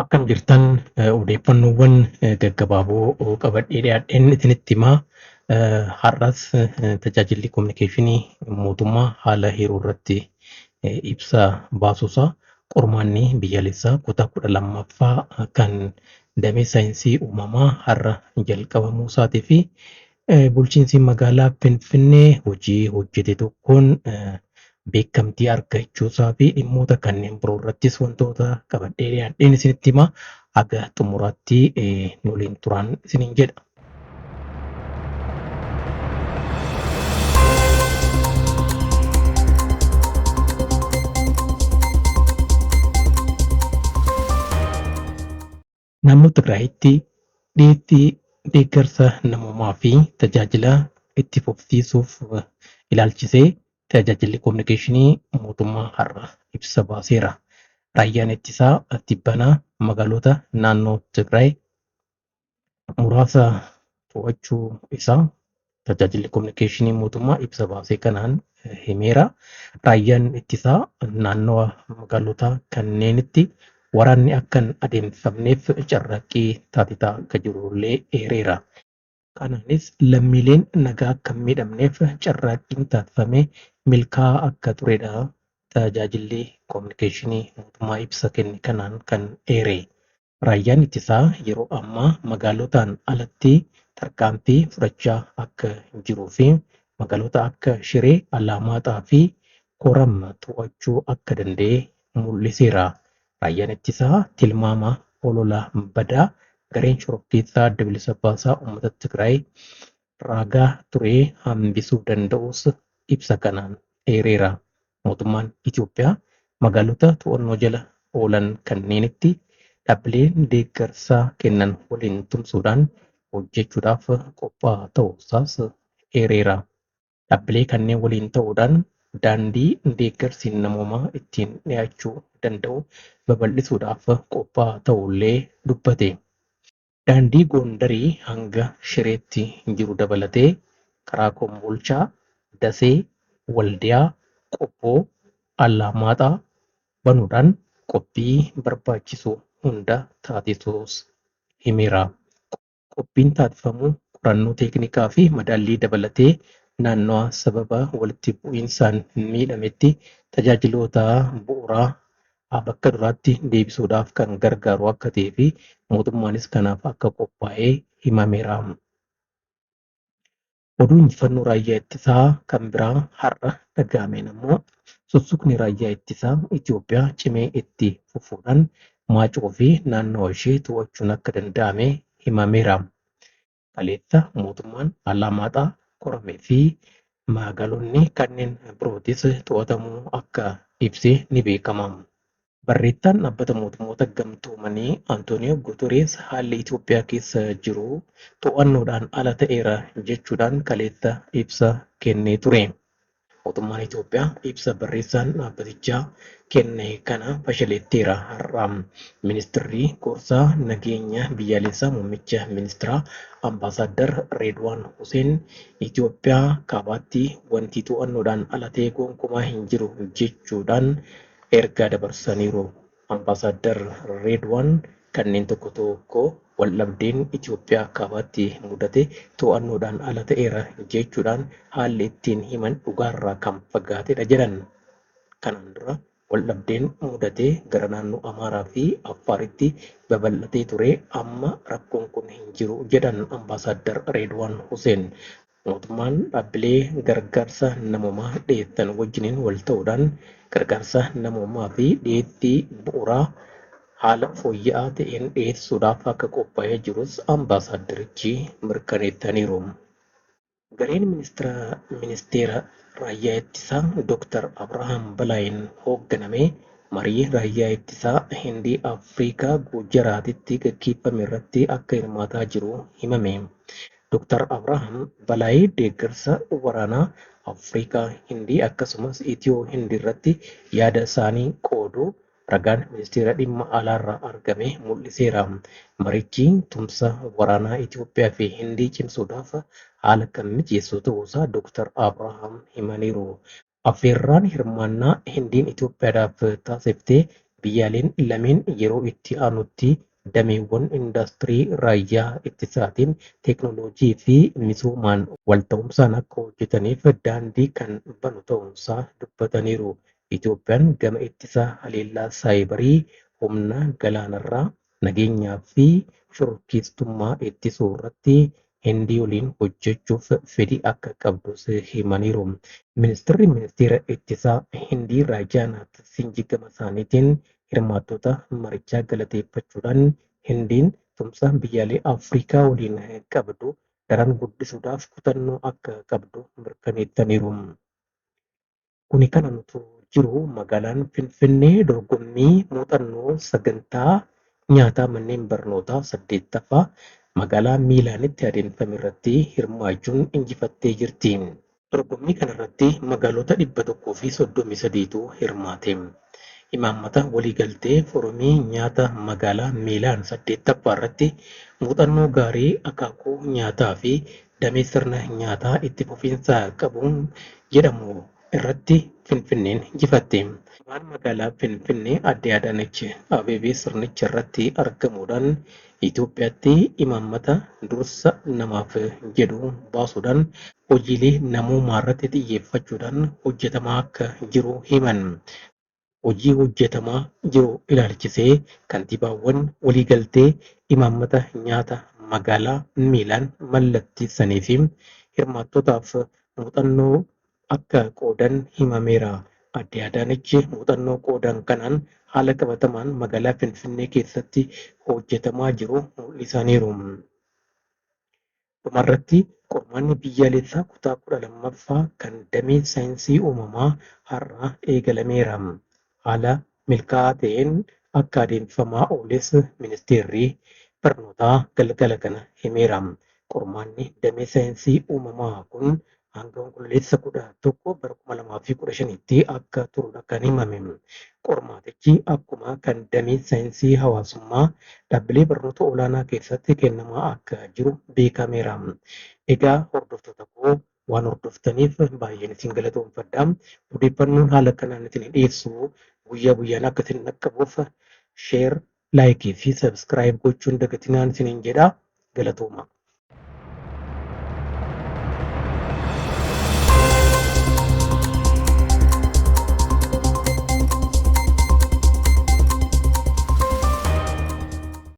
Akkam jirtan odeeffannoowwan gaggabaaboo qabadhee dhiyaadheen isinitti himaa. Har'as tajaajilli kominikeeshinii mootummaa haala yeroo irratti ibsa baasuusaa qormaanni biyyaalessaa kutaa 12ffaa kan damee saayinsii uumamaa har'a jalqabamuu isaatii fi bulchiinsi magaalaa Finfinnee hojii hojjete tokkoon beekamtii argachuusaa fi dhimmoota kanneen biroo irrattis wantoota qabadhee dhiyaadheen isinitti himaa. Haga xumuraatti nu waliin turaan isiniin jedha. Naannoo Tigraayitti dhiyeettii deeggarsa namoomaa fi tajaajila itti fufsiisuuf ilaalchisee tajaajilli kominikeeshinii mootummaa har'a ibsa baaseera. Raayyaan ittisaa tibbanaa magaalota naannoo Tigraay muraasa to'achuu isaa tajaajilli kominikeeshinii mootummaa ibsa baasee kanaan himeera. Raayyaan ittisaa naannoo magaalota kanneenitti waraanni akka hin adeemsifamneef carraaqqii taasisaa akka jirullee eereera. Kanaanis lammiileen nagaa akka hin miidhamneef carraaqqiin taasifamee milkaa'aa akka turedha. Tajaajilli kominikeeshinii mootummaa ibsa kenne kanaan kan eere. Raayyaan ittisaa yeroo ammaa magaalotaan alatti tarkaanfii fudhachaa akka jiruu fi magaalota akka Shiree, Alaammaaxaa fi Koram to'achuu akka danda'e mul'iseera. Raayyaan ittisaa tilmaama ololaa badaa gareen shororkeessaa adda bilisa baasaa uummata Tigraay raagaa turee hambisuu danda'us ibsa kanaan eereera. Mootummaan Itoophiyaa magaalota to'annoo jala oolan kanneenitti dhaabbileen deeggarsaa kennan waliin tumsuudhaan hojjechuudhaaf qophaa'aa ta'uusaas eereera. Dhaabbilee kanneen waliin ta'uudhaan daandii deeggarsi namoomaa ittiin dhiyaachuu danda'u babal'isuudhaaf qophaa'aa ta'ullee dubbate. Daandii Goondarii hanga Shireetti jiru dabalatee karaa Kombolchaa, Dasee, Waldiyaa, Qobboo, Alaammaaxaa banuudhaan qophii barbaachisu hunda taasisuus himeera. Qophiin taasifamu qorannoo teeknikaa fi madaallii dabalatee naannoo sababa walitti bu'iinsaan miidhametti tajaajiloota bu'uuraa bakka duraatti deebisuudhaaf kan gargaaru akka ta'ee fi mootummaanis kanaaf akka qophaa'ee himameera. Oduu injifannoo raayyaa ittisaa kan biraa har'a dhaga'ameen ammoo sussuqni raayyaa ittisaa Itoophiyaa cimee itti fufuudhaan maacoo fi naannoo ishee to'achuun akka danda'ame himameera. Kaleessa mootummaan Alaammaaxaa, Koramee fi magaalonni kanneen birootis to'atamuu akka ibse ni beekama. Barreessaan dhaabbata mootummoota gamtoomanii Antooniyoo Guuterees haalli Itoophiyaa keessa jiru to'annoodhaan ala ta'eera jechuudhaan kaleessa ibsa kennee ture. Mootummaan Itoophiyaa ibsa barreessaan dhaabbatichaa kenne kana fashaleesseera. Har'a ministeerri gorsaa nageenya biyyaalessaa muummicha ministeeraa Ambaasaadder Reedwaan Huseen Itoophiyaa kaabaatti wanti to'annoodhaan ala ta'e gonkumaa hin jiru jechuudhaan ergaa dabarsaniiru. Ambaasaadder Reedwaan kanneen tokko tokko waldhabdeen Itoophiyaa kaabaatti mudate to'annoodhaan ala ta'eera jechuudhaan haalli ittiin himan dhugaarraa kan fagaatedha jedhan. Kanaan dura waldhabdeen mudatee gara naannoo Amaaraa fi Affaaritti babal'atee ture amma rakkoon kun hin jiru jedhan Ambaasaadder Reedwaan Huseen. Mootummaan dhaabbilee gargaarsa namoomaa dhiyeessan wajjiniin wal ta'uudhaan gargaarsa namoomaa fi dhiyeettii bu'uuraa haala fooyya'aa ta'een dhiyeessuudhaaf akka qophaa'ee jirus ambaasaadderichi mirkaneessaniiru. Gareen ministeera raayyaa ittisaa Dr. Abrahaam Balaayin hoogganame marii raayyaa ittisaa Hindii Afrikaa Gujaraatitti gaggeeffame irratti akka hirmaataa jiru himame. Dr. Abrahaam Balaayii deeggarsa waraanaa Afrikaa Hindii akkasumas Itiyoo Hindii irratti yaada isaanii qoodu ragaan ministeera dhimma alaarraa argame mul'iseera. Marichi tumsa waraanaa Itoophiyaa fi Hindii cimsuudhaaf haala kan mijeessu ta'uusaa Dr. Abrahaam himaniiru. Affeerraan hirmaannaa Hindiin Itoophiyaadhaaf taasiftee biyyaaleen lameen yeroo itti aanutti dameewwan indaastirii raayyaa ittisaatiin teeknooloojii fi misoomaan wal ta'umsaan akka hojjetaniif daandii kan banu ta'uunsaa dubbataniiru. Itoophiyaan gama ittisa haleellaa saayibarii, humna galaanarraa, nageenyaa fi shororkeessummaa ittisuu irratti Hindii waliin hojjechuuf fedhii akka qabdus himaniiru. Ministeera ittisaa Hindii Raajaanath Singh gama isaaniitiin hirmaattota marichaa galateeffachuudhaan Hindiin tumsa biyyaalee Afrikaa waliin qabdu daran guddisuudhaaf kutannoo akka qabdu mirkaneessaniiru. Kuni kan nuti jiru magaalaan Finfinnee dorgommii muuxannoo sagantaa nyaataa manneen barnootaa 8ffaa magaalaa Miilaanitti adeemsifame irratti hirmaachuun injifattee jirti. Dorgommii kanarratti magaalota 133tu hirmaate. Imaammata waliigaltee Foorumii nyaata magaalaa Miilaan 8ffaa irratti muuxannoo gaarii akaakuu nyaataa fi damee sirna nyaataa itti fufiinsa qabuun jedhamu irratti Finfinneen injifatte. Waan magaalaa Finfinnee Aadde Adaanech Abeebee sirnicha irratti argamuudhaan Itoophiyaatti imaammata dursa namaaf jedhu baasuudhaan hojiilee namoomaa irratti xiyyeeffachuudhaan hojjetamaa akka jiru himan. Hojii hojjetamaa jiru ilaalchisee kantiibaawwan waliigaltee imaammata nyaata magaalaa Miilaan mallatteessanii fi hirmaattotaaf muuxannoo akka qoodan himameera. Aadde Adaanech muuxannoo qoodan kanaan haala qabatamaan magaalaa Finfinnee keessatti hojjetamaa jiru mul'isaniiru. Dhumarratti qormaanni biyyaalessaa kutaa 12ffaa kan damee saayinsii uumamaa har'a eegalameera. Haala milkaa'aa ta'een akka adeemsifamaa ooles ministeerri barnootaa galgala kana himeera. Qormaanni damee saayinsii uumamaa kun hanga onkololeessa 11 bara 2015tti akka turudha kan himame. Qormaatichi akkuma kan damee saayinsii hawaasummaa dhaabbilee barnoota olaanaa keessatti kennamaa akka jiru beekameera. Egaa hordoftoota koo waan hordoftaniif baay'een isin galatoomfadha. Odeeffannoon haala kanaan isin dhiyeessu guyyaa guyyaan akka isin dhaqqabuuf sheer, laayikii fi sabskiraayib gochuun dagatinaan isiniin jedha. Galatooma.